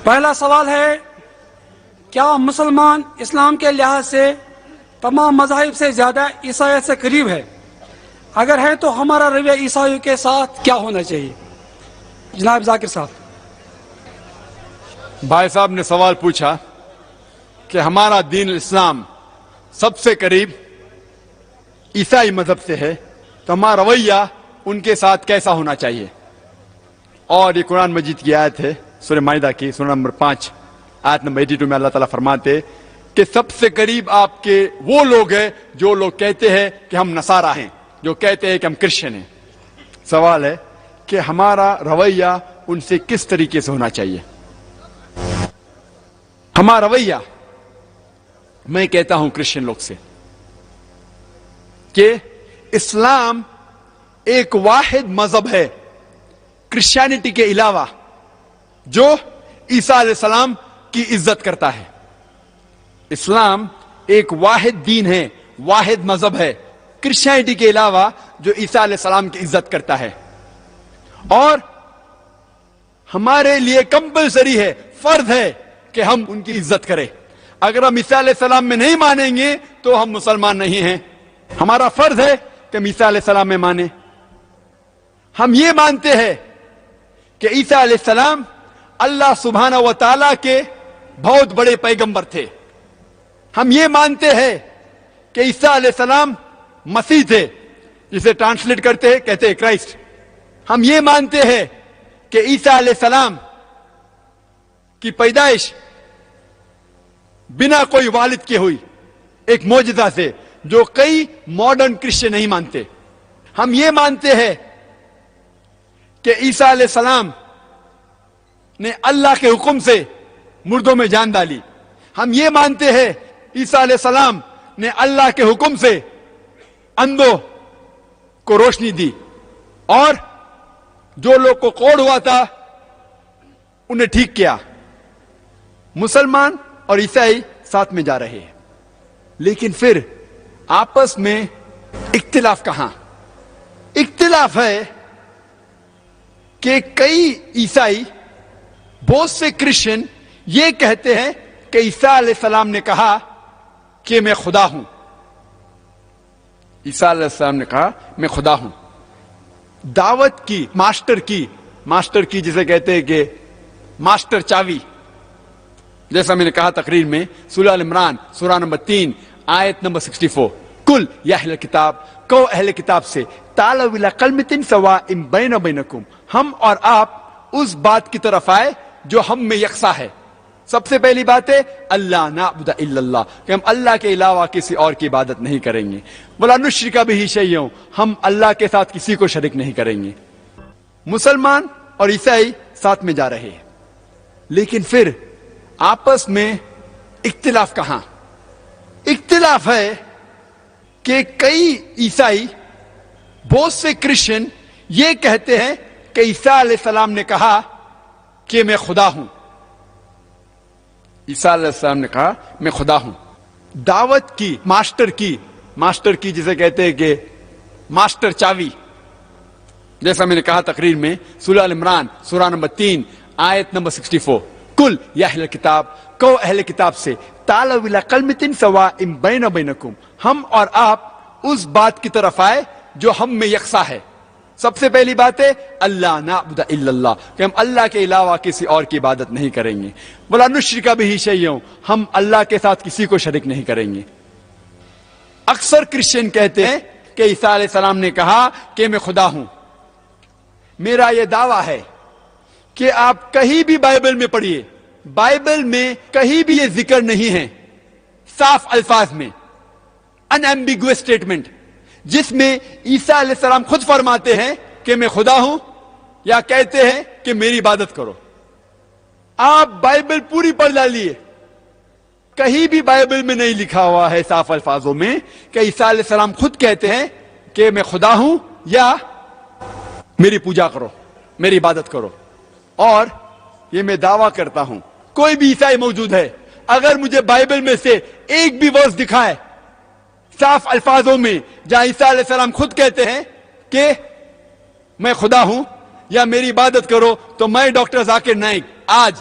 پہلا سوال ہے، کیا مسلمان اسلام کے لحاظ سے تمام مذاہب سے زیادہ عیسائیت سے قریب ہے؟ اگر ہے تو ہمارا رویہ عیسائیوں کے ساتھ کیا ہونا چاہیے؟ جناب ذاکر صاحب۔ بھائی صاحب نے سوال پوچھا کہ ہمارا دین اسلام سب سے قریب عیسائی مذہب سے ہے، تو ہمارا رویہ ان کے ساتھ کیسا ہونا چاہیے؟ اور یہ قرآن مجید کی آیت ہے، سورہ مائدہ کی سورہ نمبر 5 آیت نمبر 82 میں اللہ تعالیٰ فرماتے کہ سب سے قریب آپ کے وہ لوگ ہیں جو لوگ کہتے ہیں کہ ہم نصارہ ہیں، جو کہتے ہیں کہ ہم کرسچن ہیں۔ سوال ہے کہ ہمارا رویہ ان سے کس طریقے سے ہونا چاہیے؟ ہمارا رویہ، میں کہتا ہوں کرسچن لوگ سے کہ اسلام ایک واحد مذہب ہے کرسچینٹی کے علاوہ جو عیسیٰ علیہ السلام کی عزت کرتا ہے۔ اسلام ایک واحد دین ہے، واحد مذہب ہے کرسچینٹی کے علاوہ جو عیسیٰ علیہ السلام کی عزت کرتا ہے، اور ہمارے لیے کمپلسری ہے، فرض ہے کہ ہم ان کی عزت کریں۔ اگر ہم عیسیٰ علیہ السلام میں نہیں مانیں گے تو ہم مسلمان نہیں ہیں۔ ہمارا فرض ہے کہ ہم عیسیٰ علیہ السلام میں مانیں۔ ہم یہ مانتے ہیں کہ عیسیٰ علیہ السلام اللہ سبحانہ و تعالیٰ کے بہت بڑے پیغمبر تھے۔ ہم یہ مانتے ہیں کہ عیسیٰ علیہ السلام مسیح تھے، جسے ٹرانسلیٹ کرتے ہیں کہتے ہیں کرائسٹ۔ ہم یہ مانتے ہیں کہ عیسیٰ علیہ السلام کی پیدائش بنا کوئی والد کے ہوئی، ایک معجزہ سے، جو کئی ماڈرن کرسچن نہیں مانتے۔ ہم یہ مانتے ہیں کہ عیسیٰ علیہ السلام نے اللہ کے حکم سے مردوں میں جان ڈالی۔ ہم یہ مانتے ہیں عیسیٰ علیہ السلام نے اللہ کے حکم سے اندھوں کو روشنی دی، اور جو لوگ کو کوڑ ہوا تھا انہیں ٹھیک کیا۔ مسلمان اور عیسائی ساتھ میں جا رہے ہیں، لیکن پھر آپس میں اختلاف کہاں؟ اختلاف ہے کہ کئی عیسائی، بہت سے کرسچن یہ کہتے ہیں کہ عیسیٰ علیہ السلام نے کہا کہ میں خدا ہوں۔ عیسیٰ علیہ السلام نے کہا میں خدا ہوں۔ دعوت کی ماسٹر کی جسے کہتے ہیں کہ ماسٹر چاوی، جیسا میں نے کہا تقریر میں، سورہ ال عمران سورہ نمبر 3 آیت نمبر 64، کل یا اہل کتاب، کہو اہل کتاب سے، تعالوا الی کلمۃ سواء بین وبینکم، ہم اور آپ اس بات کی طرف آئے جو ہم میں یکساں ہے۔ سب سے پہلی بات ہے اللہ نعبد الا اللہ، کہ ہم اللہ کے علاوہ کسی اور کی عبادت نہیں کریں گے۔ ولا نشرک بہ شیئا، ہم اللہ کے ساتھ کسی کو شریک نہیں کریں گے۔ مسلمان اور عیسائی ساتھ میں جا رہے ہیں، لیکن پھر آپس میں اختلاف کہاں؟ اختلاف ہے کہ کئی عیسائی، بہت سے کرسچن یہ کہتے ہیں کہ عیسیٰ علیہ السلام نے کہا کہ میں خدا ہوں۔ عیسیٰ علیہ السلام نے کہا میں خدا ہوں۔ دعوت کی ماسٹر کی جسے کہتے ہیں کہ ماسٹر چاوی، جیسا میں نے کہا تقریر میں، سورہ ال عمران سورہ نمبر 3 آیت نمبر 64، کل یا اہل کتاب، کہو اہل کتاب سے، تعالوا الی کلمۃ سواء بین وبینکم، ہم اور آپ اس بات کی طرف آئے جو ہم میں یکساں ہے۔ سب سے پہلی بات ہے اللہ نعبد الا اللہ، کہ ہم اللہ کے علاوہ کسی اور کی عبادت نہیں کریں گے۔ ولا نشرک بہ شیئا، ہم اللہ کے ساتھ کسی کو شریک نہیں کریں گے۔ اکثر کرسچن کہتے ہیں کہ عیسیٰ علیہ السلام نے کہا کہ میں خدا ہوں۔ میرا یہ دعویٰ ہے کہ آپ کہیں بھی بائبل میں پڑھیے، بائبل میں کہیں بھی یہ ذکر نہیں ہے صاف الفاظ میں، ان ایمبیگوس اسٹیٹمنٹ، جس میں عیسیٰ علیہ السلام خود فرماتے ہیں کہ میں خدا ہوں، یا کہتے ہیں کہ میری عبادت کرو۔ آپ بائبل پوری پڑھ ڈالیے، کہیں بھی بائبل میں نہیں لکھا ہوا ہے صاف الفاظوں میں کہ عیسیٰ علیہ السلام خود کہتے ہیں کہ میں خدا ہوں یا میری پوجا کرو، میری عبادت کرو۔ اور یہ میں دعویٰ کرتا ہوں، کوئی بھی عیسائی موجود ہے، اگر مجھے بائبل میں سے ایک بھی ورس دکھائے صاف الفاظوں میں جہاں عیسیٰ علیہ السلام خود کہتے ہیں کہ میں خدا ہوں یا میری عبادت کرو، تو میں ڈاکٹر ذاکر نائک آج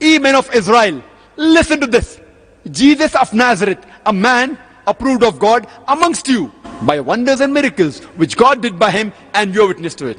ye men of Israel, listen to this. Jesus of Nazareth, a man approved of God amongst you by wonders and miracles which God did by him, and you are witness to it.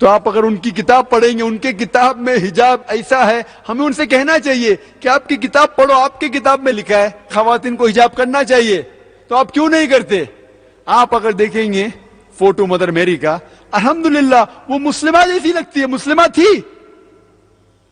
تو آپ اگر ان کی کتاب پڑھیں گے، ان کے کتاب میں حجاب ایسا ہے، ہمیں ان سے کہنا چاہیے کہ آپ کی کتاب پڑھو، آپ کی کتاب میں لکھا ہے خواتین کو حجاب کرنا چاہیے، تو آپ کیوں نہیں کرتے؟ آپ اگر دیکھیں گے فوٹو مدر میری کا، الحمدللہ وہ مسلمہ جیسی لگتی ہے، مسلمہ تھی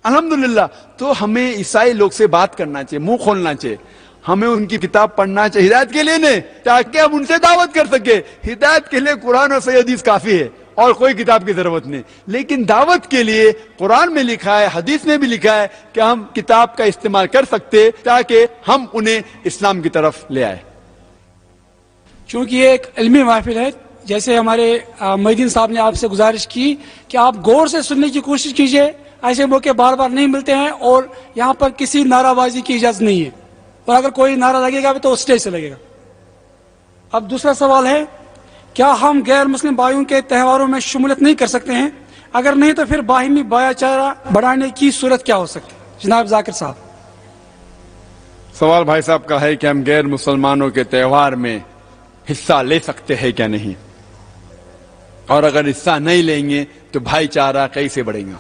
الحمدللہ. تو ہمیں عیسائی لوگ سے بات کرنا چاہیے، منہ کھولنا چاہیے، ہمیں ان کی کتاب پڑھنا چاہیے ہدایت کے لیے نہیں، تاکہ ہم ان سے دعوت کر سکے. ہدایت کے لیے قرآن اور صحیح حدیث کافی ہے اور کوئی کتاب کی ضرورت نہیں، لیکن دعوت کے لیے قرآن میں لکھا ہے، حدیث میں بھی لکھا ہے کہ ہم کتاب کا استعمال کر سکتے تاکہ ہم انہیں اسلام کی طرف لے آئے. چونکہ یہ ایک علمی محفل ہے، جیسے ہمارے محدین صاحب نے آپ سے گزارش کی کہ آپ غور سے سننے کی کوشش کیجئے، ایسے موقع بار بار نہیں ملتے ہیں، اور یہاں پر کسی نعرہ بازی کی اجازت نہیں ہے، اور اگر کوئی نعرہ لگے گا تو اسٹیج سے لگے گا. اب دوسرا سوال ہے، کیا ہم غیر مسلم بھائیوں کے تہواروں میں شمولیت نہیں کر سکتے ہیں؟ اگر نہیں تو پھر باہمی بھائی چارہ بڑھانے کی صورت کیا ہو سکتی ہے؟ جناب ذاکر صاحب. سوال بھائی صاحب کا ہے کہ ہم غیر مسلمانوں کے تہوار میں حصہ لے سکتے ہیں کیا نہیں، اور اگر حصہ نہیں لیں گے تو بھائی چارہ کیسے بڑھے گا؟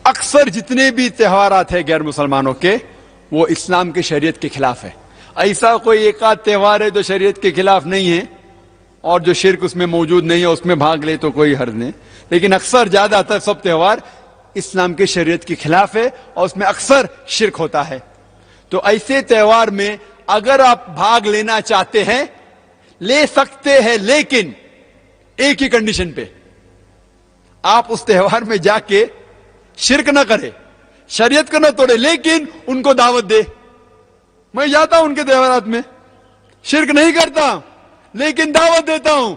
اکثر جتنے بھی تہوارات ہیں غیر مسلمانوں کے، وہ اسلام کی شریعت کے خلاف ہے. ایسا کوئی ایک آدھ تہوار ہے جو شریعت کے خلاف نہیں ہے اور جو شرک اس میں موجود نہیں ہے اس میں بھاگ لے تو کوئی حرج نہیں، لیکن اکثر زیادہ تر سب تہوار اسلام کے شریعت کے خلاف ہے اور اس میں اکثر شرک ہوتا ہے. تو ایسے تہوار میں اگر آپ بھاگ لینا چاہتے ہیں لے سکتے ہیں، لیکن ایک ہی کنڈیشن پہ، آپ اس تہوار میں جا کے شرک نہ کرے، شریعت کو نہ توڑے، لیکن ان کو دعوت دے. میں جاتا ہوں ان کے تہوارات میں، شرک نہیں کرتا لیکن دعوت دیتا ہوں.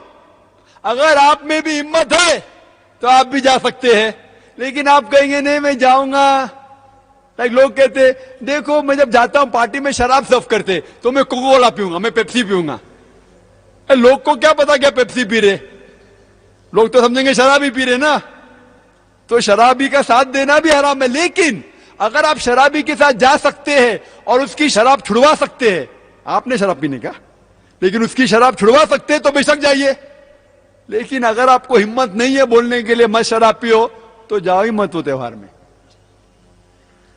اگر آپ میں بھی ہمت ہے تو آپ بھی جا سکتے ہیں، لیکن آپ کہیں گے نہیں میں جاؤں گا. لوگ کہتے دیکھو میں جب جاتا ہوں پارٹی میں شراب سرو کرتے تو میں کوکا کولا پیوں گا، میں پیپسی پیوں گا. لوگ کو کیا پتا کیا پیپسی پی رہے، لوگ تو سمجھیں گے شراب ہی پی رہے نا. تو شرابی کا ساتھ دینا بھی حرام ہے، لیکن اگر آپ شرابی کے ساتھ جا سکتے ہیں اور اس کی شراب چھڑوا سکتے ہیں، آپ نے شراب پینے کا لیکن اس کی شراب چھڑوا سکتے ہیں تو بے شک جائیے. لیکن اگر آپ کو ہمت نہیں ہے بولنے کے لیے مت شراب پیو تو جاؤ ہی مت وہ تہوار میں.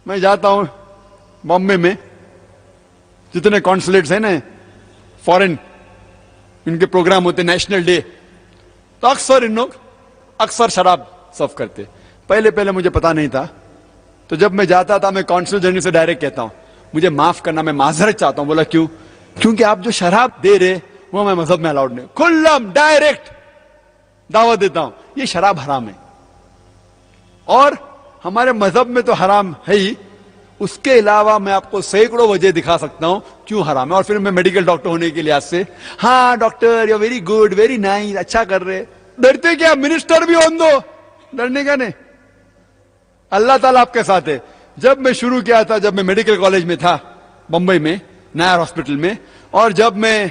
میں جاتا ہوں بامبے میں، جتنے کانسولیٹس ہیں نا فورن، ان کے پروگرام ہوتے نیشنل ڈے، تو اکثر ان لوگ اکثر شراب سرو کرتے. پہلے مجھے پتا نہیں تھا، تو جب میں جاتا تھا میں کانسل جنرل سے ڈائریکٹ کہتا ہوں مجھے معاف کرنا، میں معذرت چاہتا ہوں. بولا کیوں؟ کیونکہ آپ جو شراب دے رہے وہ میں مذہب میں الاؤڈ نہیں. کھلم ڈائریکٹ دعوت دیتا ہوں یہ شراب حرام ہے، اور ہمارے مذہب میں تو حرام ہے ہی، اس کے علاوہ میں آپ کو سینکڑوں وجہ دکھا سکتا ہوں کیوں حرام ہے. اور پھر میں میڈیکل ڈاکٹر ہونے کے لحاظ سے ہاں doctor you very good very nice, اچھا کر رہے. ڈرتے کیا؟ منسٹر بھی ہوں دو، ڈرنے کا نہیں. اللہ تعالیٰ آپ کے ساتھ ہے. جب میں شروع کیا تھا، جب میں میڈیکل کالج میں تھا بمبئی میں نائر ہاسپٹل میں، اور جب میں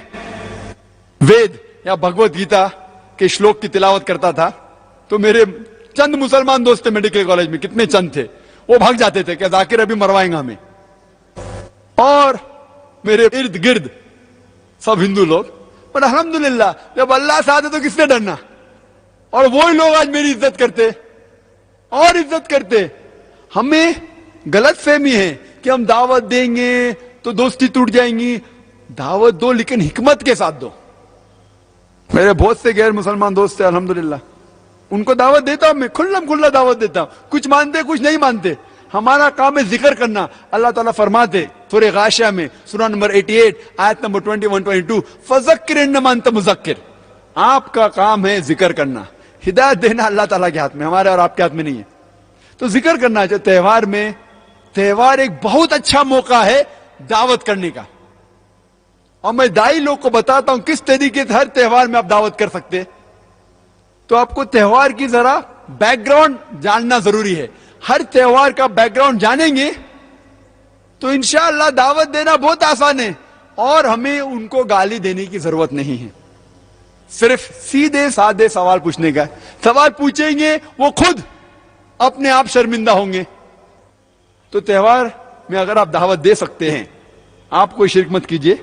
وید یا بھگوت گیتا کے شلوک کی تلاوت کرتا تھا تو میرے چند مسلمان دوست تھے میڈیکل کالج میں، کتنے چند تھے، وہ بھاگ جاتے تھے کہ ذاکر ابھی مروائیں گا ہمیں. اور میرے ارد گرد سب ہندو لوگ، پر الحمدللہ جب اللہ ساتھ ہے تو کس سے ڈرنا. اور وہی لوگ آج میری عزت کرتے اور عزت کرتے. ہمیں غلط فہمی ہے کہ ہم دعوت دیں گے تو دوستی ٹوٹ جائیں گی. دعوت دو لیکن حکمت کے ساتھ دو. میرے بہت سے غیر مسلمان دوست ہیں الحمدللہ، ان کو دعوت دیتا ہوں میں، کھلم کھلا دعوت دیتا ہوں. کچھ مانتے کچھ نہیں مانتے، ہمارا کام ہے ذکر کرنا. اللہ تعالیٰ فرماتے سورہ غاشیہ میں سورہ نمبر 88 آیت نمبر 21-22 فذکر انما انت مذکر. آپ کا کام ہے ذکر کرنا، ہدایت دینا اللہ تعالیٰ کے ہاتھ میں، ہمارے اور آپ کے ہاتھ میں نہیں ہے. تو ذکر کرنا چاہیے. تہوار میں، تہوار ایک بہت اچھا موقع ہے دعوت کرنے کا، اور میں دائی لوگ کو بتاتا ہوں کس طریقے سے ہر تہوار میں آپ دعوت کر سکتے. تو آپ کو تہوار کی ذرا بیک گراؤنڈ جاننا ضروری ہے. ہر تہوار کا بیک گراؤنڈ جانیں گے تو انشاءاللہ دعوت دینا بہت آسان ہے، اور ہمیں ان کو گالی دینے کی ضرورت نہیں ہے. صرف سیدھے سادے سوال پوچھنے کا. سوال پوچھیں گے وہ خود اپنے آپ شرمندہ ہوں گے. تو تہوار میں اگر آپ دعوت دے سکتے ہیں، آپ کوئی شرک مت کیجئے.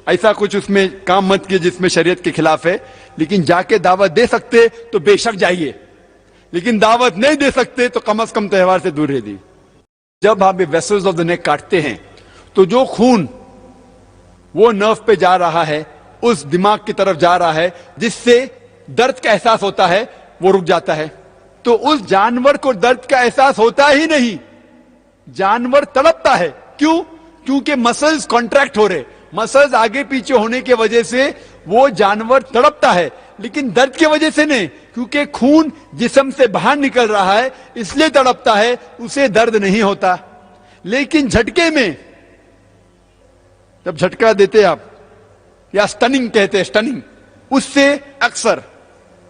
ایسا کچھ اس میں کام مت کیے جس میں شریعت کے خلاف ہے، لیکن جا کے دعوت دے سکتے تو بے شک جائیے، لیکن دعوت نہیں دے سکتے تو کم از کم تہوار سے دور رہ دی۔ جب آپ ویسلز آف دا نیک کاٹتے ہیں تو جو خون وہ نرو پہ جا رہا ہے، اس دماغ کی طرف جا رہا ہے جس سے درد کا احساس ہوتا ہے، وہ رک جاتا ہے۔ تو اس جانور کو درد کا احساس ہوتا ہی نہیں، جانور تڑپتا ہے۔ کیوں؟ کیونکہ مسلز کانٹریکٹ ہو رہے، مسلز آگے پیچھے ہونے کی وجہ سے وہ جانور تڑپتا ہے، لیکن درد کی وجہ سے نہیں، کیونکہ خون جسم سے باہر نکل رہا ہے اس لیے تڑپتا ہے، اسے درد نہیں ہوتا۔ لیکن جھٹکے میں جب جھٹکا دیتے آپ، یا سٹننگ کہتے ہیں، سٹننگ، اس سے اکثر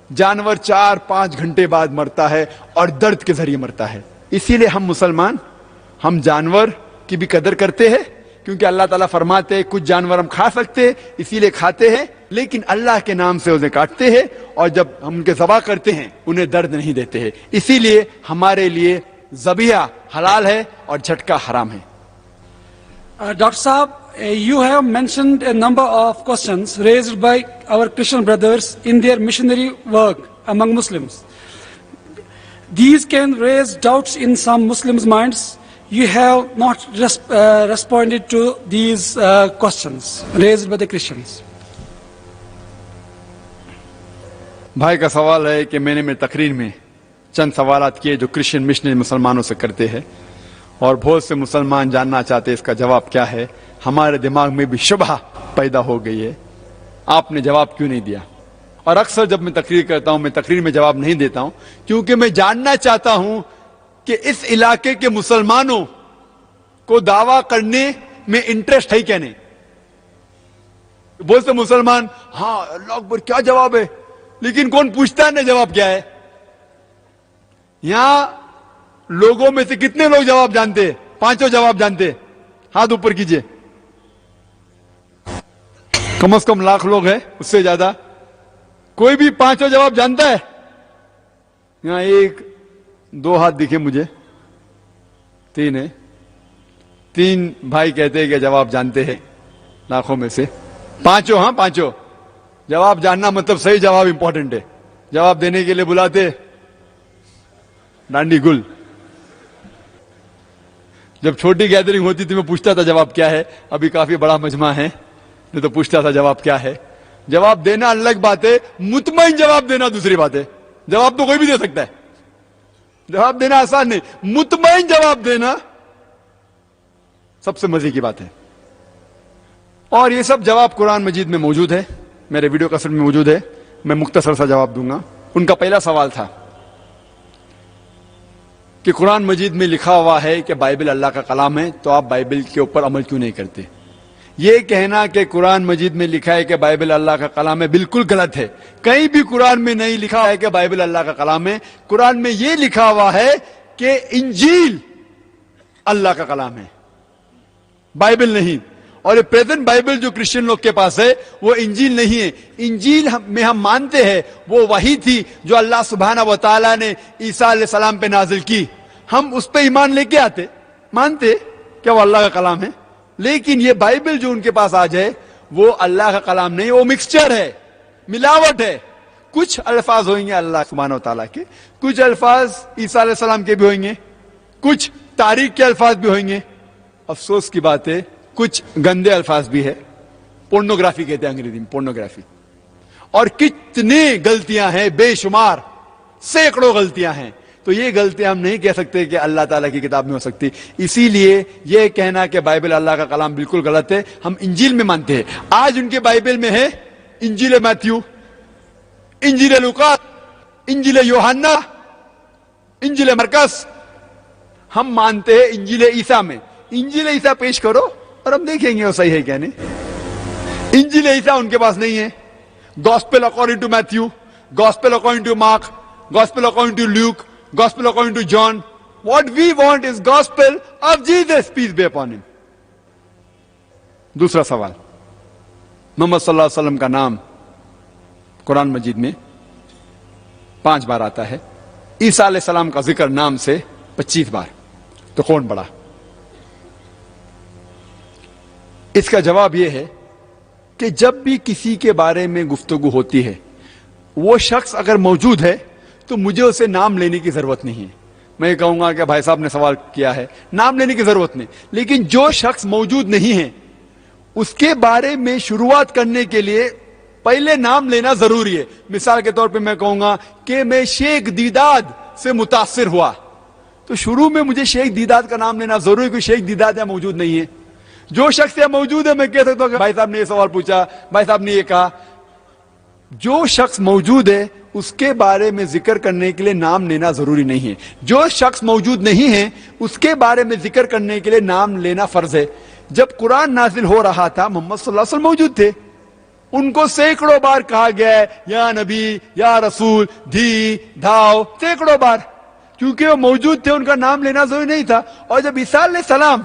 جانور 4-5 گھنٹے بعد مرتا ہے اور درد کے ذریعے مرتا ہے۔ اسی لیے ہم مسلمان، ہم جانور کی بھی قدر کرتے ہیں، کیونکہ اللہ تعالیٰ فرماتے ہیں کچھ جانور ہم کھا سکتے اسی لیے کھاتے ہیں، لیکن اللہ کے نام سے انہیں کاٹتے ہیں، اور جب ہم ان کے ذبح کرتے ہیں انہیں درد نہیں دیتے ہیں۔ اسی لیے ہمارے لیے ذبیحہ حلال ہے اور جھٹکا حرام ہے۔ Dr. Saab, you have mentioned a number of questions raised by our Christian brothers in their missionary work among Muslims. These can raise doubts in some Muslims' minds. You have not responded to these questions raised by the Christians. بھائی کا سوال ہے کہ میں نے میری تقریر میں چند سوالات کیے جو کرسچن مشنری مسلمانوں سے کرتے ہیں، اور بہت سے مسلمان جاننا چاہتے اس کا جواب کیا ہے۔ ہمارے دماغ میں بھی شبہ پیدا ہو گئی ہے، آپ نے جواب کیوں نہیں دیا؟ اور اکثر جب میں تقریر کرتا ہوں، میں تقریر میں جواب نہیں دیتا ہوں، کیونکہ میں جاننا چاہتا ہوں کہ اس علاقے کے مسلمانوں کو دعویٰ کرنے میں انٹرسٹ ہے کیا نہیں۔ بہت سے مسلمان ہاں اللہ اکبر کیا جواب ہے، لیکن کون پوچھتا ہے نا جواب کیا ہے؟ یہاں لوگوں میں سے کتنے لوگ جواب جانتے ہیں؟ 5 جواب جانتے ہیں؟ ہاتھ اوپر کیجئے۔ کم از کم لاکھ لوگ ہیں، اس سے زیادہ۔ کوئی بھی 5 جواب جانتا ہے؟ یہاں 1-2 ہاتھ دکھے مجھے، 3 ہے۔ 3 بھائی کہتے ہیں کہ جواب جانتے ہیں لاکھوں میں سے۔ 5 ہاں 5 جواب جاننا مطلب صحیح جواب امپورٹنٹ ہے۔ جواب دینے کے لیے بلاتے ڈانڈی گل۔ جب چھوٹی گیدرنگ ہوتی تھی میں پوچھتا تھا جواب کیا ہے، ابھی کافی بڑا مجمع ہے میں تو پوچھتا تھا جواب کیا ہے۔ جواب دینا الگ بات ہے، مطمئن جواب دینا دوسری بات ہے۔ جواب تو کوئی بھی دے سکتا ہے، جواب دینا آسان نہیں، مطمئن جواب دینا سب سے مزے کی بات ہے۔ اور یہ سب جواب قرآن مجید میں موجود ہے، میرے ویڈیو کیسٹ میں موجود ہے، میں مختصر سا جواب دوں گا۔ ان کا پہلا سوال تھا کہ قرآن مجید میں لکھا ہوا ہے کہ بائبل اللہ کا کلام ہے، تو آپ بائبل کے اوپر عمل کیوں نہیں کرتے؟ یہ کہنا کہ قرآن مجید میں لکھا ہے کہ بائبل اللہ کا کلام ہے بالکل غلط ہے۔ کہیں بھی قرآن میں نہیں لکھا ہے کہ بائبل اللہ کا کلام ہے۔ قرآن میں یہ لکھا ہوا ہے کہ انجیل اللہ کا کلام ہے، بائبل نہیں۔ اور یہ پریزنٹ بائبل جو کرسچن لوگ کے پاس ہے وہ انجیل نہیں ہے۔ انجیل میں ہم مانتے ہیں وہ وحی تھی جو اللہ سبحانہ و تعالیٰ نے عیسیٰ علیہ السلام پہ نازل کی، ہم اس پہ ایمان لے کے آتے، مانتے کہ وہ اللہ کا کلام ہے۔ لیکن یہ بائبل جو ان کے پاس آ جائے وہ اللہ کا کلام نہیں، وہ مکسچر ہے، ملاوٹ ہے۔ کچھ الفاظ ہوئیں گے اللہ سبحانہ و تعالیٰ کے، کچھ الفاظ عیسیٰ علیہ السلام کے بھی ہوئیں گے، کچھ تاریخ کے الفاظ بھی ہوئیں گے۔ افسوس کی بات ہے کچھ گندے الفاظ بھی ہے، پورنوگرافی کہتے ہیں انگریزی میں، پورنوگرافی۔ اور کتنی غلطیاں ہیں، بے شمار، سینکڑوں غلطیاں ہیں۔ تو یہ غلطیاں ہم نہیں کہہ سکتے کہ اللہ تعالیٰ کی کتاب میں ہو سکتی۔ اسی لیے یہ کہنا کہ بائبل اللہ کا کلام بالکل غلط ہے، ہم انجیل میں مانتے ہیں۔ آج ان کے بائبل میں ہے انجیل میتھیو، انجیل لوقا، انجیل یوحنا، انجیل مرکز۔ ہم مانتے ہیں انجیل عیسیٰ میں۔ انجیل عیسیٰ پیش کرو اور ہم دیکھیں گے وہ صحیح ہے کیا نہیں۔ انجیل عیسیٰ ان کے پاس نہیں ہے۔ Gospel according to Matthew, gospel according to Mark, gospel according to Luke, gospel according to John. What we want is gospel of Jesus, peace be upon him. دوسرا سوال، محمد صلی اللہ علیہ وسلم کا نام قرآن مجید میں 5 بار آتا ہے، عیسیٰ علیہ السلام کا ذکر نام سے 25 بار، تو کون بڑا؟ اس کا جواب یہ ہے کہ جب بھی کسی کے بارے میں گفتگو ہوتی ہے وہ شخص اگر موجود ہے تو مجھے اسے نام لینے کی ضرورت نہیں ہے. میں کہوں گا کہ بھائی صاحب نے سوال کیا ہے, نام لینے کی ضرورت نہیں. لیکن جو شخص موجود نہیں ہے اس کے بارے میں شروعات کرنے کے لیے پہلے نام لینا ضروری ہے. مثال کے طور پہ میں کہوں گا کہ میں شیخ دیداد سے متاثر ہوا, تو شروع میں مجھے شیخ دیداد کا نام لینا ضروری ہے, کوئی شیخ دیداد یا موجود نہیں ہے. جو شخص یا موجود ہے میں کہہ سکتا ہوں کہ بھائی صاحب نے یہ سوال پوچھا, بھائی صاحب نے یہ کہا. جو شخص موجود ہے اس کے بارے میں ذکر کرنے کے لیے نام لینا ضروری نہیں ہے. جو شخص موجود نہیں ہے اس کے بارے میں ذکر کرنے کے لیے نام لینا فرض ہے. جب قرآن نازل ہو رہا تھا محمد صلی اللہ علیہ وسلم موجود تھے, ان کو سینکڑوں بار کہا گیا ہے یا نبی یا رسول, دھی دھاؤ, سینکڑوں بار, کیونکہ وہ موجود تھے, ان کا نام لینا ضروری نہیں تھا. اور جب عیسیٰ علیہ السلام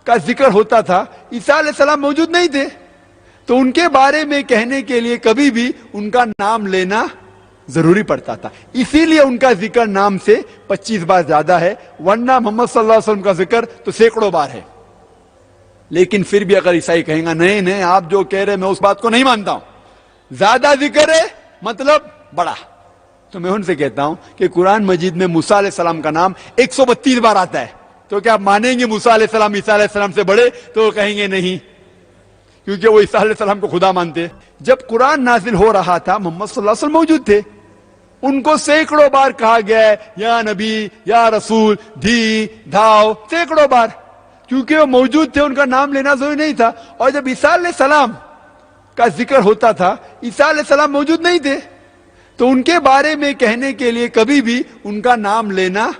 کا ذکر ہوتا تھا, عیسیٰ علیہ السلام موجود نہیں تھے, تو ان کے بارے میں کہنے کے لیے کبھی بھی ان کا نام لینا ضروری پڑتا تھا. اسی لیے ان کا ذکر نام سے 25 بار زیادہ ہے, ورنہ محمد صلی اللہ علیہ وسلم کا ذکر تو سینکڑوں بار ہے. لیکن پھر بھی اگر عیسائی کہیں گا نہیں نہیں آپ جو کہہ رہے میں اس بات کو نہیں مانتا ہوں, زیادہ ذکر ہے مطلب بڑا, تو میں ان سے کہتا ہوں کہ قرآن مجید میں موسیٰ علیہ السلام کا نام 132 بار آتا ہے, تو کیا آپ مانیں گے موسیٰ علیہ السلام عیسیٰ علیہ السلام سے بڑے؟ تو وہ کہیں گے نہیں, کیونکہ وہ عیسیٰ علیہ السلام کو خدا مانتے. جب قرآن نازل ہو رہا تھا محمد صلی اللہ علیہ وسلم موجود تھے, ان کو سینکڑوں بار کہا گیا ہے یا نبی یا رسول, دھی دھاؤ, سینکڑوں بار, کیونکہ وہ موجود تھے, ان کا نام لینا ضروری نہیں تھا. اور جب عیسیٰ علیہ السلام کا ذکر ہوتا تھا, عیسیٰ علیہ السلام موجود نہیں تھے, تو ان کے بارے میں کہنے کے لیے کبھی بھی ان کا نام لینا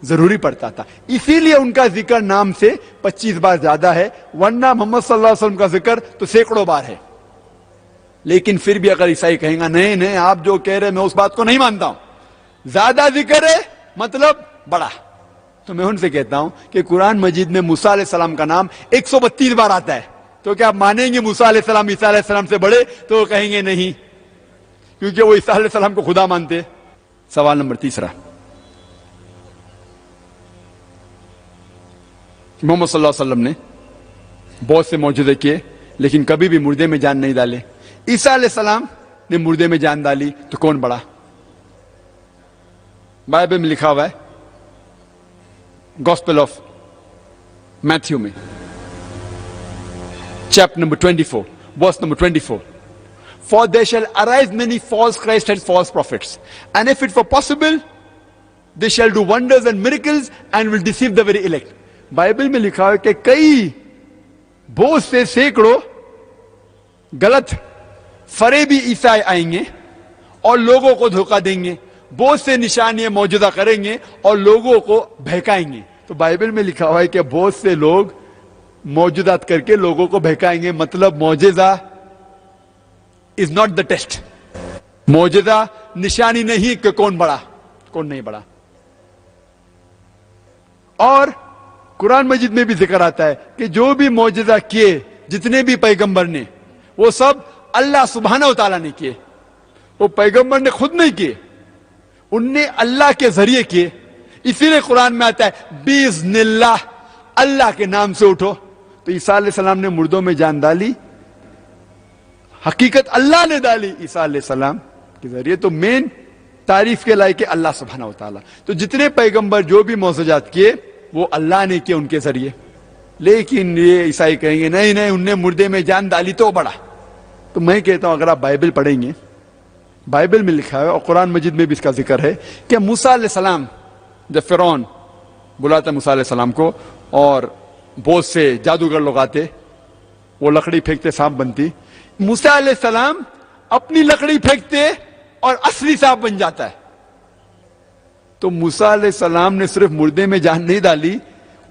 ضروری پڑتا تھا. اسی لیے ان کا ذکر نام سے 25 بار زیادہ ہے, ورنہ محمد صلی اللہ علیہ وسلم کا ذکر تو سینکڑوں بار ہے. لیکن پھر بھی اگر عیسائی کہیں گا نہیں نہیں آپ جو کہہ رہے میں اس بات کو نہیں مانتا ہوں, زیادہ ذکر ہے مطلب بڑا, تو میں ان سے کہتا ہوں کہ قرآن مجید میں موسیٰ علیہ السلام کا نام 132 بار آتا ہے, تو کیا آپ مانیں گے موسیٰ علیہ السلام عیسیٰ علیہ السلام سے بڑے؟ تو وہ کہیں گے نہیں, کیونکہ وہ عیسیٰ علیہ السلام کو خدا مانتے. سوال نمبر 3, محمد صلی اللہ علیہ وسلم نے بہت سے معجزے کیے لیکن کبھی بھی مردے میں جان نہیں ڈالے. عیسیٰ علیہ السلام نے مردے میں جان ڈالی, تو کون بڑا؟ بائبل میں لکھا ہوا ہے گاسپل آف میتھیو میں chapter number 24 verse number 24, for there shall arise many false Christs and false prophets, and if it were possible they shall do wonders and miracles and will deceive the very elect. Bible میں لکھا ہے کہ کئی بہت سے سینکڑوں غلط فریبی عیسائی آئیں گے اور لوگوں کو دھوکہ دیں گے, بہت سے نشانیاں معجزہ کریں گے اور لوگوں کو بہکائیں گے. تو بائبل میں لکھا ہوا ہے کہ بہت سے لوگ معجزات کر کے لوگوں کو بہکائیں گے. مطلب معجزہ از ناٹ دا ٹیسٹ, معجزہ نشانی نہیں کہ کون بڑا کون نہیں بڑا. اور قرآن مجید میں بھی ذکر آتا ہے کہ جو بھی معجزہ کیے جتنے بھی پیغمبر نے, وہ سب اللہ سبحانہ و تعالیٰ نے کیے, وہ پیغمبر نے خود نہیں کیے, ان نے اللہ کے ذریعے کیے. اسی لیے قرآن میں آتا ہے بِإِذْنِ اللَّهِ, اللہ کے نام سے اٹھو. تو عیسیٰ علیہ السلام نے مردوں میں جان ڈالی, حقیقت اللہ نے ڈالی عیسیٰ علیہ السلام کے ذریعے. تو مین تعریف کے لائق ہے اللہ سبحانہ و تعالیٰ. تو جتنے پیغمبر جو بھی معجزات کیے وہ اللہ نے کیے ان کے ذریعے. لیکن یہ عیسائی کہیں گے نہیں نہیں ان نے مردے میں جان ڈالی تو بڑا. تو میں کہتا ہوں اگر آپ بائبل پڑھیں گے, بائبل میں لکھا ہے اور قرآن مجید میں بھی اس کا ذکر ہے کہ موسیٰ علیہ السلام جب فرعون بلاتا موسیٰ علیہ السلام کو اور بہت سے جادوگر لوگ آتے, وہ لکڑی پھینکتے سانپ بنتی, موسیٰ علیہ السلام اپنی لکڑی پھینکتے اور اصلی سانپ بن جاتا ہے. تو موسیٰ علیہ السلام نے صرف مردے میں جان نہیں ڈالی,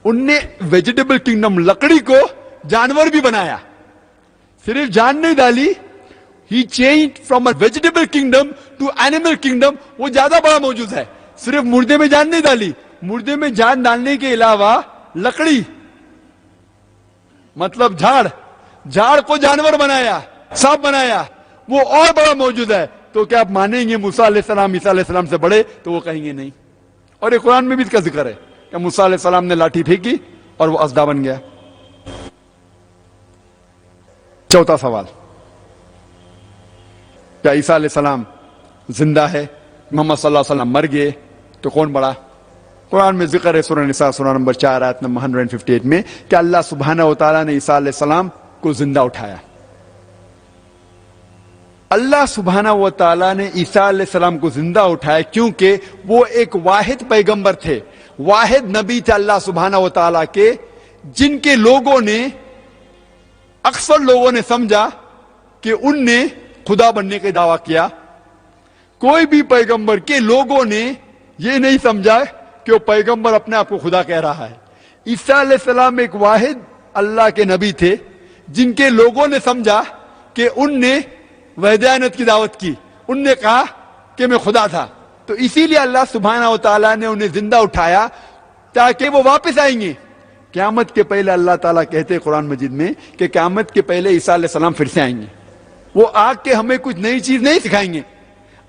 ان نے ویجیٹیبل کنگڈم لکڑی کو جانور بھی بنایا. صرف جان نہیں ڈالی, ہی change from a vegetable kingdom to animal kingdom. وہ زیادہ بڑا موجود ہے. صرف مردے میں جان نہیں ڈالی, مردے میں جان ڈالنے کے علاوہ لکڑی مطلب جھاڑ کو جانور بنایا, سانپ بنایا, وہ اور بڑا موجود ہے. تو کیا آپ مانیں گے موسیٰ علیہ السلام عیسیٰ علیہ السلام سے بڑے؟ تو وہ کہیں گے نہیں. اور یہ قرآن میں بھی اس کا ذکر ہے کہ موسیٰ علیہ السلام نے لاٹھی پھینکی اور وہ اژدھا بن گیا. چوتھا سوال, کیا عیسیٰ علیہ السلام زندہ ہے؟ محمد صلی اللہ علیہ وسلم مر گئے تو کون بڑا؟ قرآن میں ذکر ہے سورہ نساء سورہ نمبر 4 آیت نمبر 158 میں کہ اللہ سبحانہ و تعالیٰ نے عیسیٰ علیہ السلام کو زندہ اٹھایا. اللہ سبحانہ و تعالیٰ نے عیسیٰ علیہ السلام کو زندہ اٹھایا کیونکہ وہ ایک واحد پیغمبر تھے, واحد نبی تھے اللہ سبحانہ و تعالیٰ کے, جن کے لوگوں نے, اکثر لوگوں نے سمجھا کہ ان نے خدا بننے کا دعویٰ کیا. کوئی بھی پیغمبر کے لوگوں نے یہ نہیں سمجھا کہ وہ پیغمبر اپنے آپ کو خدا کہہ رہا ہے. عیسیٰ علیہ السلام ایک واحد اللہ کے نبی تھے جن کے لوگوں نے سمجھا کہ ان نے وحدانیت کی دعوت کی, ان نے کہا کہ میں خدا تھا, تو اسی لیے اللہ سبحانہ و تعالیٰ نے انہیں زندہ اٹھایا تاکہ وہ واپس آئیں گے. قیامت کے پہلے اللہ تعالیٰ کہتے ہیں قرآن مجید میں کہ قیامت کے پہلے عیسیٰ علیہ السلام پھر سے آئیں گے, وہ آ کے ہمیں کچھ نئی چیز نہیں سکھائیں گے.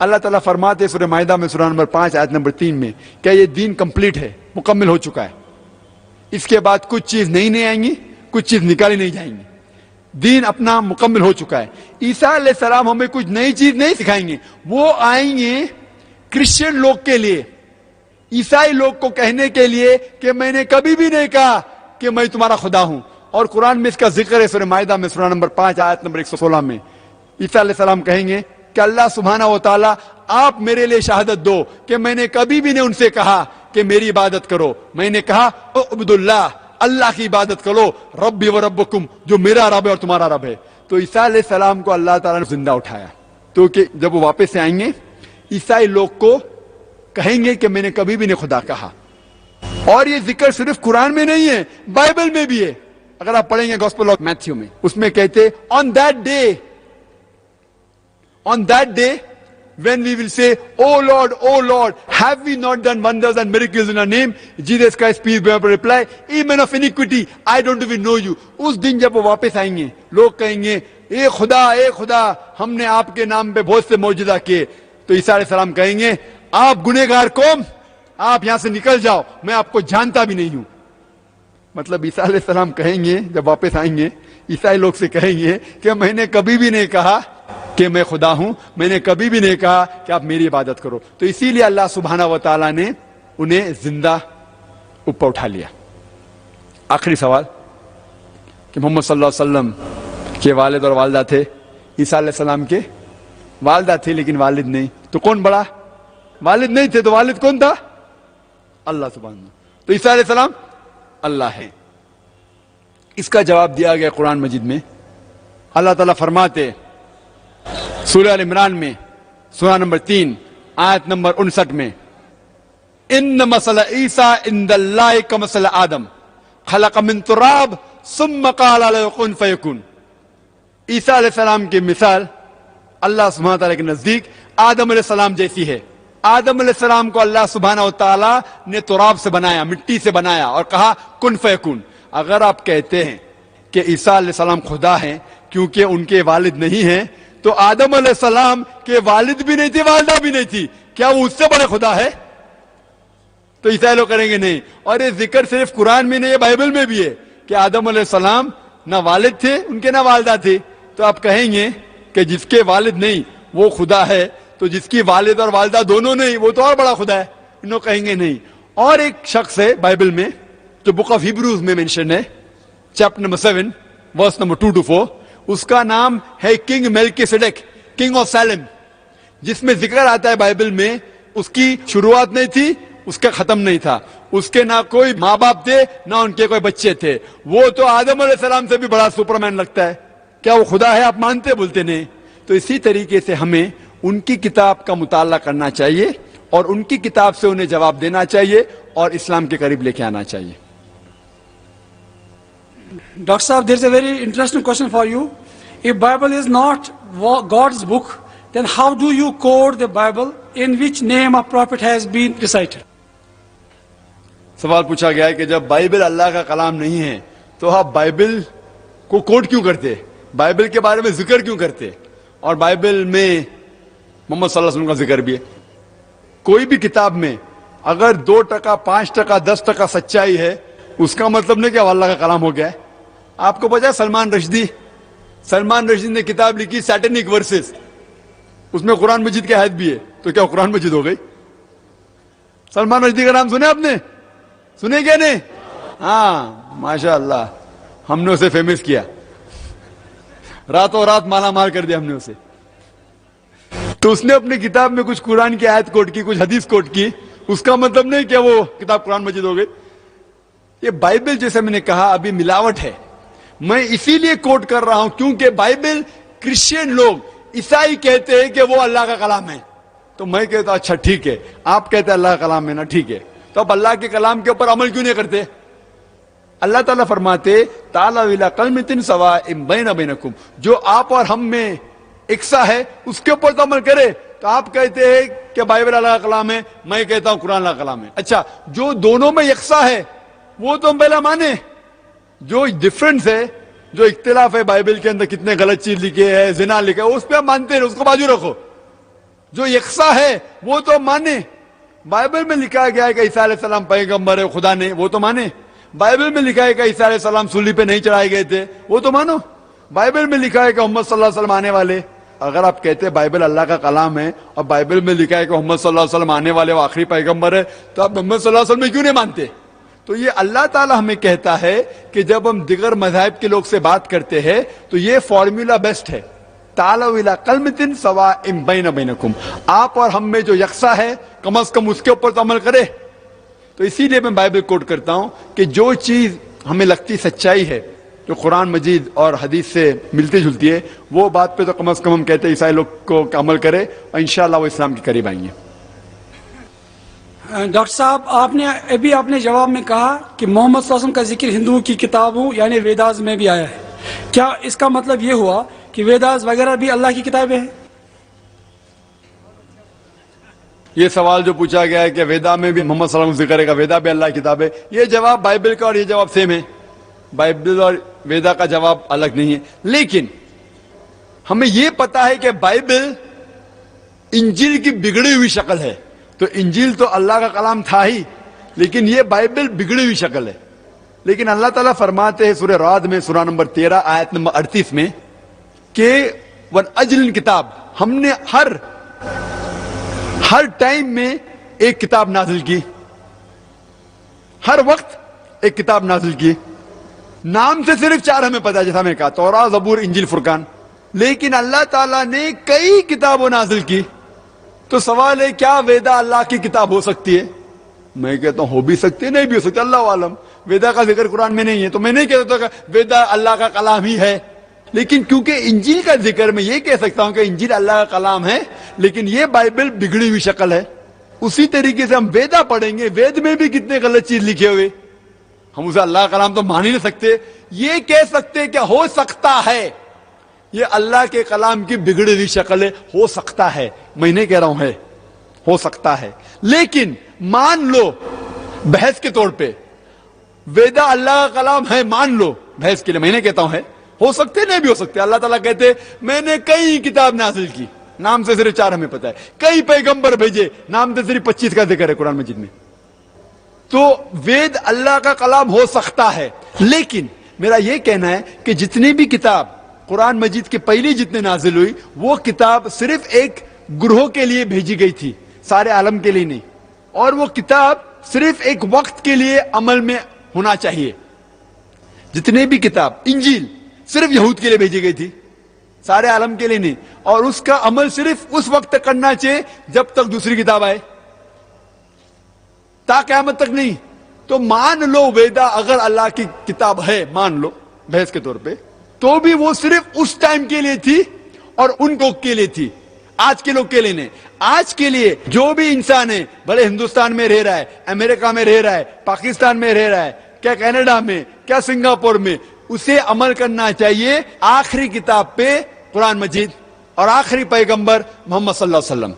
اللہ تعالیٰ فرماتے سورہ مائدہ میں سورہ نمبر 5 آیت نمبر 3 میں کہ یہ دین کمپلیٹ ہے, مکمل ہو چکا ہے, اس کے بعد کچھ چیز نہیں آئیں گی, کچھ چیز نکالی نہیں جائیں گی, دین اپنا مکمل ہو چکا ہے. عیسیٰ علیہ السلام ہمیں کچھ نئی چیز نہیں سکھائیں گے, وہ آئیں گے کرسچن لوگ کے لیے, عیسائی لوگ کو کہنے کے لیے کہ میں نے کبھی بھی نہیں کہا کہ میں تمہارا خدا ہوں. اور قرآن میں اس کا ذکر ہے سورہ مائدہ میں سورہ نمبر 5 آیت نمبر 116 میں عیسیٰ علیہ السلام کہیں گے کہ اللہ سبحانہ و تعالیٰ آپ میرے لیے شہادت دو کہ میں نے کبھی بھی نہیں ان سے کہا کہ میری عبادت کرو, میں نے کہا عبد اللہ, اللہ کی عبادت کرو, ربی و ربکم, جو میرا رب ہے اور تمہارا رب ہے. تو عیسیٰ علیہ السلام کو اللہ تعالیٰ نے زندہ اٹھایا تو کہ جب وہ واپس آئیں گے عیسائی لوگ کو کہیں گے کہ میں نے کبھی بھی نہیں خدا کہا. اور یہ ذکر صرف قرآن میں نہیں ہے, بائبل میں بھی ہے. اگر آپ پڑھیں گے گوسپل آف میتھیو میں, اس میں کہتے on that day when we will say, oh Lord, have we not done wonders and miracles in our name? Jesus Christ, peace be upon him, reply, ye men of iniquity, I don't even know you. اس دن جب وہ واپس آئیں گے لوگ کہیں گے اے خدا ہم نے آپ کے نام پہ بہت سے معجزہ کیے. تو عیسیٰ علیہ السلام کہیں گے آپ گنہگار قوم, آپ یہاں سے نکل جاؤ, میں آپ کو جانتا بھی نہیں ہوں. مطلب عیسیٰ علیہ السلام کہیں گے جب واپس آئیں گے عیسائی لوگ سے کہیں گے کہ میں نے کبھی بھی نہیں کہا کہ میں خدا ہوں, میں نے کبھی بھی نہیں کہا کہ آپ میری عبادت کرو. تو اسی لیے اللہ سبحانہ و تعالیٰ نے انہیں زندہ اوپر اٹھا لیا. آخری سوال کہ محمد صلی اللہ علیہ وسلم کے والد اور والدہ تھے, عیسیٰ علیہ السلام کے والدہ تھے لیکن والد نہیں, تو کون بڑا؟ والد نہیں تھے تو والد کون تھا؟ اللہ سبحانہ. تو عیسیٰ علیہ السلام اللہ ہے. اس کا جواب دیا گیا قرآن مجید میں. اللہ تعالیٰ فرماتے سورہ ال عمران میں سورہ نمبر 3 آیت نمبر 59 میں ان مثل عیسیٰ عند اللہ کمثل آدم خلق من تراب ثم قال له کن فیکون. عیسیٰ علیہ السلام کی مثال اللہ سبحانہ تعالیٰ کے نزدیک آدم علیہ السلام جیسی ہے. آدم علیہ السلام کو اللہ سبحانہ و تعالیٰ نے تراب سے بنایا, مٹی سے بنایا اور کہا کن فیکون. اگر آپ کہتے ہیں کہ عیسیٰ علیہ السلام خدا ہیں کیونکہ ان کے والد نہیں ہیں, تو آدم علیہ السلام کے والد بھی نہیں تھے, والدہ بھی نہیں تھی, کیا وہ اس سے بڑے خدا ہے؟ تو عیسائی لوگ کریں گے نہیں. اور یہ ذکر صرف قرآن میں نہیں ہے, بائبل میں بھی ہے کہ آدم علیہ السلام نہ والد تھے ان کے نہ والدہ تھے. تو آپ کہیں گے کہ جس کے والد نہیں وہ خدا ہے, تو جس کی والد اور والدہ دونوں نہیں وہ تو اور بڑا خدا ہے. انہوں کہیں گے نہیں. اور ایک شخص ہے بائبل میں جو بک آف ہیبروز میں مینشن ہے, chapter number 7 verse number 2 to 4, اس کا نام ہے king Melchizedek, king of Salem, جس میں ذکر آتا ہے بائبل میں اس کی شروعات نہیں تھی, اس کا ختم نہیں تھا, اس کے نہ کوئی ماں باپ تھے نہ ان کے کوئی بچے تھے. وہ تو آدم علیہ السلام سے بھی بڑا سپرمین لگتا ہے. کیا وہ خدا ہے؟ آپ مانتے بولتے نہیں. تو اسی طریقے سے ہمیں ان کی کتاب کا مطالعہ کرنا چاہیے اور ان کی کتاب سے انہیں جواب دینا چاہیے اور اسلام کے قریب لے کے آنا چاہیے. Dr. Saab, there is a very interesting question for you. If Bible is not God's book, then how do you quote the Bible in which name of prophet has been recited? سوال پوچھا گیا ہے کہ جب Bible اللہ کا کلام نہیں ہے تو آپ بائبل کو کوٹ کیوں کرتے, بائبل کے بارے میں ذکر کیوں کرتے, اور بائبل میں محمد صلی اللہ علیہ وسلم کا ذکر بھی ہے. کوئی بھی کتاب میں اگر 2%, 5%, 10% سچائی ہے, اس کا مطلب نہیں کہ اللہ کا کلام ہو گیا ہے. آپ کو پتا ہے سلمان رشدی نے کتاب لکھی سیٹنک ورسز, اس میں قرآن مجید کی آیت بھی ہے، تو کیا قرآن مجید ہو گئی؟ سلمان رشدی کا نام سنے آپ نے؟ سنے کیا نہیں؟ ہاں ماشاء اللہ، ہم نے اسے فیمس کیا، راتوں رات مالا مال کر دیا ہم نے اسے. تو اس نے اپنی کتاب میں کچھ قرآن کی آیت کوٹ کی، کچھ حدیث کوٹ کی، اس کا مطلب نہیں کہ وہ کتاب قرآن مجید ہو گئی. یہ بائبل جیسے میں نے کہا ابھی ملاوٹ ہے. میں اسی لیے کوٹ کر رہا ہوں کیونکہ بائبل کرسچین لوگ، عیسائی کہتے ہیں کہ وہ اللہ کا کلام ہے. تو میں کہتا ہوں اچھا ٹھیک ہے، آپ کہتے ہیں اللہ کا کلام ہے نا، ٹھیک ہے، تو اب اللہ کے کلام کے اوپر عمل کیوں نہیں کرتے؟ اللہ تعالیٰ فرماتے تعالیٰ الی کلمۃ سواء بین بینکم، جو آپ اور ہم میں یکساں ہے اس کے اوپر تو عمل کرے. تو آپ کہتے ہیں کہ بائبل اللہ کا کلام ہے، میں کہتا ہوں قرآن اللہ کا کلام ہے. اچھا جو دونوں میں یکساں ہے وہ تو ہم پہلا مانے. جو ڈفرنس ہے، جو اختلاف ہے بائبل کے اندر، کتنے غلط چیز لکھے ہے، زنا لکھا ہے، اس پہ ہم مانتے ہیں، اس کو بازو رکھو. جو یکساں ہے وہ تو ہم مانے. بائبل میں لکھا گیا ہے کہ عیسیٰ علیہ السلام پیغمبر ہے خدا نے، وہ تو مانے. بائبل میں لکھا ہے کہ عیسیٰ علیہ السلام صلیب پہ نہیں چڑھائے گئے تھے، وہ تو مانو. بائبل میں لکھا ہے کہ محمد صلی اللہ علیہ وسلم آنے والے. اگر آپ کہتے ہیں بائبل اللہ کا کلام ہے اور بائبل میں لکھا ہے کہ محمد صلی اللہ علیہ وسلم آنے والے وہ آخری پیغمبر ہے، تو آپ محمد صلی اللہ علیہ وسلم میں کیوں نہیں مانتے؟ تو یہ اللہ تعالیٰ ہمیں کہتا ہے کہ جب ہم دیگر مذاہب کے لوگ سے بات کرتے ہیں تو یہ فارمولا بیسٹ ہے. تعالیٰ الی کلمۃ سواء بین بینکم، آپ اور ہم میں جو یکساں ہے کم از کم اس کے اوپر تو عمل کرے. تو اسی لیے میں بائبل کوٹ کرتا ہوں کہ جو چیز ہمیں لگتی سچائی ہے، جو قرآن مجید اور حدیث سے ملتی جلتی ہے، وہ بات پہ تو کم از کم ہم کہتے ہیں عیسائی لوگ کو عمل کرے، اور انشاءاللہ وہ اسلام کے قریب آئیں گے. ڈاکٹر صاحب، آپ نے جواب میں کہا کہ محمد صلی اللہ علیہ وسلم کا ذکر ہندوؤں کی کتابوں یعنی ویداز میں بھی آیا ہے. کیا اس کا مطلب یہ ہوا کہ ویداز وغیرہ بھی اللہ کی کتابیں ہیں؟ یہ سوال جو پوچھا گیا ہے کہ ویدا میں بھی محمد صلی اللہ علیہ وسلم ذکر ہے، ویدا بھی اللہ کی کتاب ہے، یہ جواب بائبل کا اور یہ جواب سیم ہے. بائبل اور ویدا کا جواب الگ نہیں ہے. لیکن ہمیں یہ پتا ہے کہ بائبل انجیل کی بگڑی ہوئی شکل ہے. تو انجیل تو اللہ کا کلام تھا ہی، لیکن یہ بائبل بگڑی ہوئی شکل ہے. لیکن اللہ تعالیٰ فرماتے ہیں سورہ رعد میں سورہ نمبر 13 آیت نمبر 38 میں کہ وَأَجْلٍ کتاب، ہم نے ہر ٹائم میں ایک کتاب نازل کی، ہر وقت ایک کتاب نازل کی. نام سے صرف 4 ہمیں پتا ہے، جیسا میں کہا توراۃ، زبور، انجیل، فرقان. لیکن اللہ تعالیٰ نے کئی کتابوں نازل کی. تو سوال ہے کیا ویدا اللہ کی کتاب ہو سکتی ہے؟ میں کہتا ہوں ہو بھی سکتی ہے، نہیں بھی ہو سکتی، اللہ عالم. ویدا کا ذکر قرآن میں نہیں ہے تو میں نہیں کہتا کہ ویدا اللہ کا کلام ہی ہے. لیکن کیونکہ انجیل کا ذکر میں یہ کہہ سکتا ہوں کہ انجیل اللہ کا کلام ہے، لیکن یہ بائبل بگڑی ہوئی شکل ہے. اسی طریقے سے ہم ویدا پڑھیں گے، وید میں بھی کتنے غلط چیز لکھے ہوئے، ہم اسے اللہ کا کلام تو مان ہی نہیں سکتے. یہ کہہ سکتے کہ ہو سکتا ہے یہ اللہ کے کلام کی بگڑی ہوئی شکل ہے، ہو سکتا ہے. میں نہیں کہہ رہا ہوں ہے، ہو سکتا ہے. لیکن مان لو بحث کے طور پہ ویدا اللہ کا کلام ہے، مان لو بحث کے لیے. میں نہیں کہتا ہوں ہے، ہو سکتے نہیں بھی ہو سکتے. اللہ تعالیٰ کہتے میں نے کئی کتاب نازل کی، نام سے صرف 4 ہمیں پتا ہے. کئی پیغمبر بھیجے، نام سے صرف 25 کا ذکر ہے قرآن مجید میں. تو وید اللہ کا کلام ہو سکتا ہے. لیکن میرا یہ کہنا ہے کہ جتنی بھی کتاب قرآن مجید کے پہلی جتنے نازل ہوئی، وہ کتاب صرف ایک گروہ کے لیے بھیجی گئی تھی، سارے عالم کے لیے نہیں. اور وہ کتاب صرف ایک وقت کے لیے عمل میں ہونا چاہیے. جتنے بھی کتاب، انجیل صرف یہود کے لیے بھیجی گئی تھی، سارے عالم کے لیے نہیں. اور اس کا عمل صرف اس وقت تک کرنا چاہیے جب تک دوسری کتاب آئے، تا قیامت تک نہیں. تو مان لو ویدا اگر اللہ کی کتاب ہے، مان لو بحث کے طور پہ، تو بھی وہ صرف اس ٹائم کے لیے تھی اور ان لوگ کے لیے تھی، آج کے لوگ کے لیے نہیں. آج کے لیے جو بھی انسان ہے، بھلے ہندوستان میں رہ رہا ہے، امریکہ میں رہ رہا ہے، پاکستان میں رہ رہا ہے، کیا کینیڈا میں، کیا سنگاپور میں، اسے عمل کرنا چاہیے آخری کتاب پہ، قرآن مجید، اور آخری پیغمبر محمد صلی اللہ علیہ وسلم.